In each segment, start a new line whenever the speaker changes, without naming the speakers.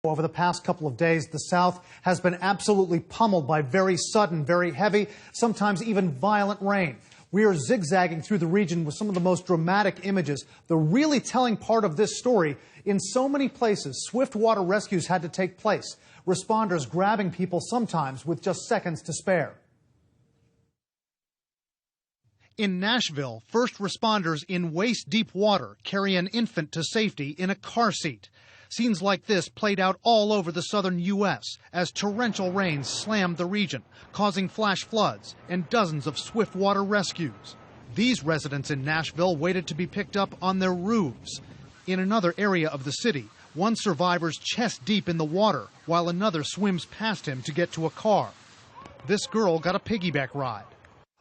Over the past couple of days, the South has been absolutely pummeled by very sudden, very heavy, sometimes even violent rain. We are zigzagging through the region with some of the most dramatic images. The really telling part of this story, in so many places, swift water rescues had to take place. Responders grabbing people sometimes with just seconds to spare. In Nashville, first responders in waist-deep water carry an infant to safety in a car seat. Scenes like this played out all over the southern U.S. as torrential rains slammed the region, causing flash floods and dozens of swift water rescues. These residents in Nashville waited to be picked up on their roofs. In another area of the city, one survivor's chest deep in the water while another swims past him to get to a car. This girl got a piggyback ride.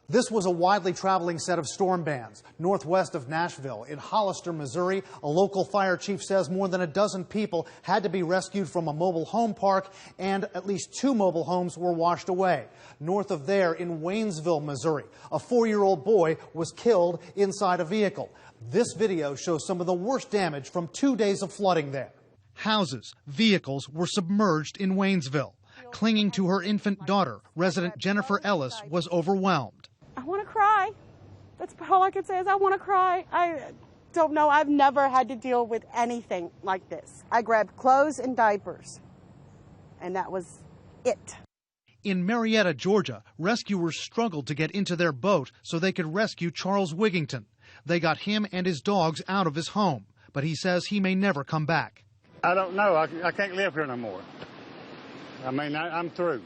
This was a widely traveling set of storm bands northwest of Nashville. In Hollister, Missouri, a local fire chief says more than a dozen people had to be rescued from a mobile home park, and at least 2 mobile homes were washed away. North of there, in Waynesville, Missouri, a 4-year-old boy was killed inside a vehicle. This video shows some of the worst damage from 2 days of flooding there. Houses, vehicles were submerged in Waynesville. Clinging to her infant daughter, resident Jennifer Ellis was overwhelmed.
I want to cry. That's all I can say is I want to cry. I don't know. I've never had to deal with anything like this. I grabbed clothes and diapers, and that was it.
In Marietta, Georgia, rescuers struggled to get into their boat so they could rescue Charles Wigington. They got him and his dogs out of his home, but he says he may never come back.
I don't know. I can't live here no more. I mean, I'm through.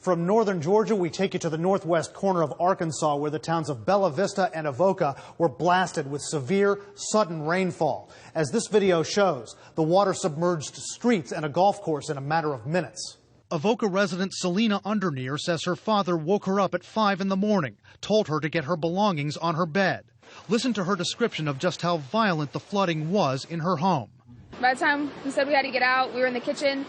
From northern Georgia, we take you to the northwest corner of Arkansas, where the towns of Bella Vista and Avoca were blasted with severe, sudden rainfall. As this video shows, the water submerged streets and a golf course in a matter of minutes. Avoca resident Selena Underneer says her father woke her up at 5 in the morning, told her to get her belongings on her bed. Listen to her description of just how violent the flooding was in her home.
By the time he said we had to get out, we were in the kitchen,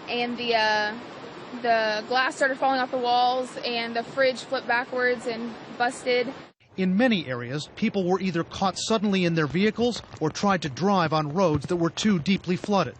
and the glass started falling off the walls, and the fridge flipped backwards and busted.
In many areas, people were either caught suddenly in their vehicles or tried to drive on roads that were too deeply flooded.